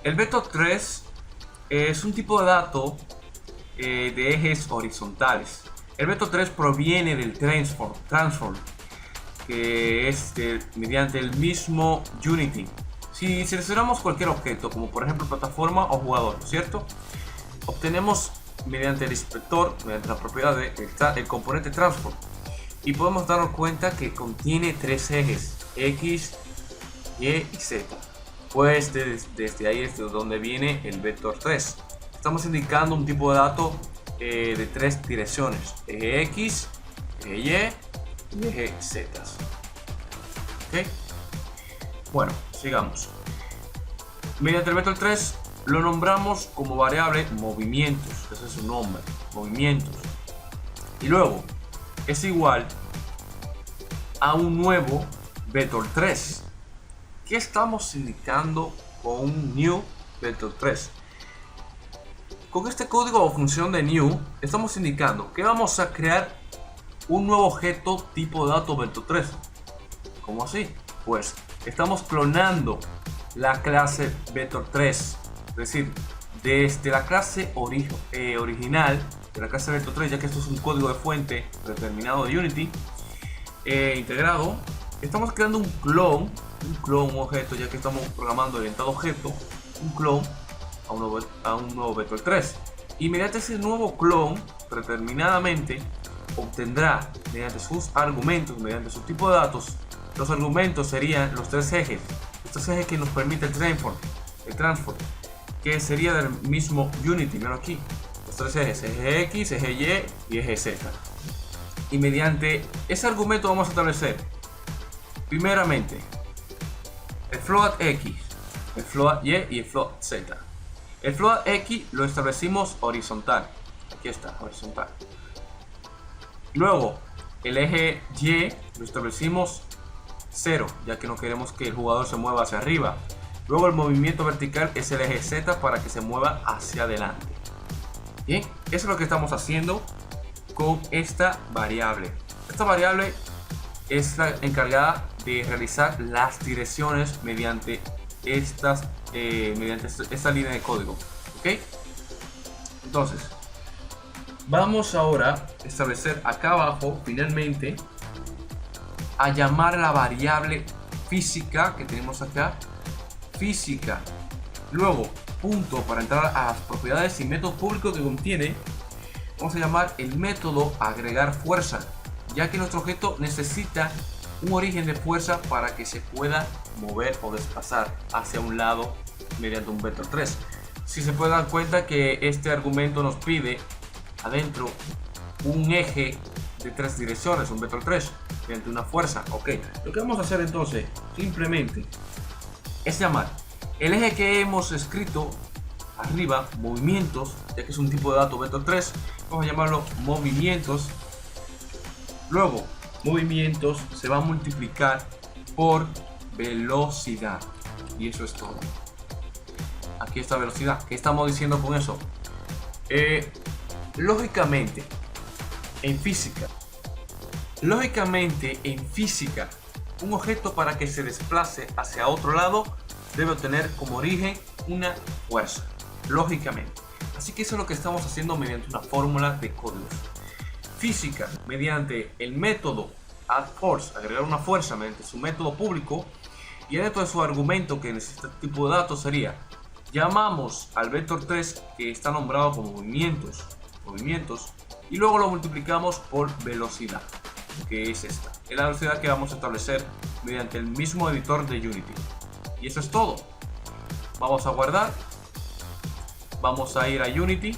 El vector3 es un tipo de dato de ejes horizontales. El vector3 proviene del transform, que es mediante el mismo Unity. Si seleccionamos cualquier objeto, como por ejemplo plataforma o jugador, ¿cierto? Obtenemos mediante el inspector, mediante la propiedad del componente transform, y podemos darnos cuenta que contiene tres ejes, X, Y y Z. Pues desde ahí es de donde viene el vector3. Estamos indicando un tipo de dato de tres direcciones: eje X, eje Y y eje Z. ¿Ok? Bueno, sigamos. Mediante el vector3 lo nombramos como variable movimientos, ese es su nombre, movimientos. Y luego es igual a un nuevo vector3. ¿Qué estamos indicando con un new vector3? Con este código o función de new estamos indicando que vamos a crear un nuevo objeto tipo dato vector3. ¿Cómo así? Pues estamos clonando la clase vector3, es decir, desde la clase original de la clase vector3, ya que esto es un código de fuente determinado de Unity integrado. Estamos creando un clon, un objeto, ya que estamos programando orientado a objeto, un clon a un nuevo vector3, y mediante ese nuevo clon predeterminadamente obtendrá mediante sus argumentos, mediante su tipo de datos. Los argumentos serían los tres ejes, estos ejes que nos permite el transform, que sería del mismo Unity. Miren aquí, los tres ejes, eje X, eje Y y eje Z. Y mediante ese argumento vamos a establecer primeramente el float X, el float Y y el float Z. El float X lo establecimos horizontal, aquí está, horizontal. Luego el eje Y lo establecimos 0, ya que no queremos que el jugador se mueva hacia arriba. Luego el movimiento vertical es el eje Z para que se mueva hacia adelante. Bien, eso es lo que estamos haciendo con esta variable. Esta variable es la encargada de realizar las direcciones mediante esta línea de código. ¿Ok? Entonces, vamos ahora a establecer acá abajo, finalmente, a llamar la variable física que tenemos acá, física. Luego, punto para entrar a las propiedades y métodos públicos que contiene. Vamos a llamar el método agregar fuerza, ya que nuestro objeto necesita un origen de fuerza para que se pueda mover o desplazar hacia un lado mediante un vector3. Si se pueden dar cuenta que este argumento nos pide adentro un eje de tres direcciones, un vector3 mediante una fuerza. Ok, lo que vamos a hacer entonces simplemente es llamar el eje que hemos escrito arriba, movimientos, ya que es un tipo de dato vector3, vamos a llamarlo movimientos. Luego movimientos se va a multiplicar por velocidad, y eso es todo. Aquí está velocidad. ¿Qué estamos diciendo con eso? Lógicamente en física, un objeto para que se desplace hacia otro lado debe obtener como origen una fuerza, lógicamente. Así que eso es lo que estamos haciendo mediante una fórmula de códigos. Física, mediante el método add force, agregar una fuerza mediante su método público, y dentro de su argumento que necesita este tipo de datos sería, llamamos al vector3 que está nombrado como movimientos, y luego lo multiplicamos por velocidad, que es esta. Es la velocidad que vamos a establecer mediante el mismo editor de Unity. Y eso es todo. Vamos a guardar. Vamos a ir a Unity.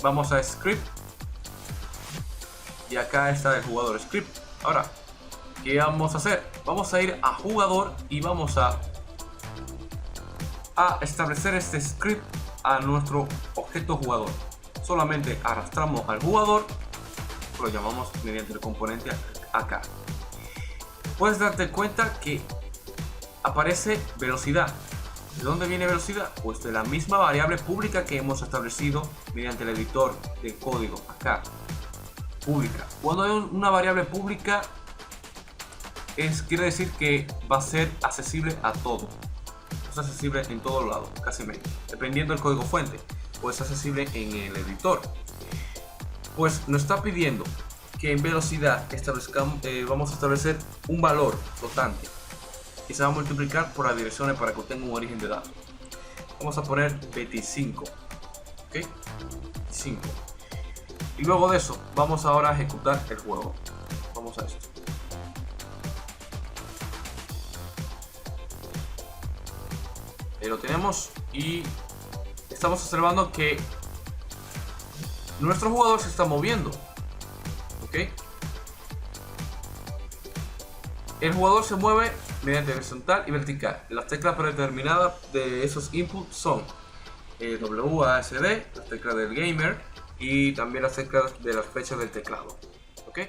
Vamos a Script. Y acá está el jugador Script. Ahora, ¿qué vamos a hacer? Vamos a ir a jugador y vamos a establecer este script a nuestro objeto jugador. Solamente arrastramos al jugador, lo llamamos mediante el componente acá. Puedes darte cuenta que aparece velocidad. ¿De dónde viene velocidad? Pues de la misma variable pública que hemos establecido mediante el editor de código acá. Pública. Cuando hay una variable pública, quiere decir que va a ser accesible a todo. Es accesible en todos lados, casi menos. Dependiendo del código fuente, pues es accesible en el editor. Pues nos está pidiendo que en velocidad vamos a establecer un valor flotante y se va a multiplicar por las direcciones para que obtenga un origen de datos. Vamos a poner 25, ¿ok? 5. Y luego de eso vamos ahora a ejecutar el juego. Vamos a esto. Ahí lo tenemos y estamos observando que nuestro jugador se está moviendo, ¿ok? El jugador se mueve mediante horizontal y vertical. Las teclas predeterminadas de esos inputs son W, A, S, D, las teclas del gamer y también las teclas de las flechas del teclado, ¿ok?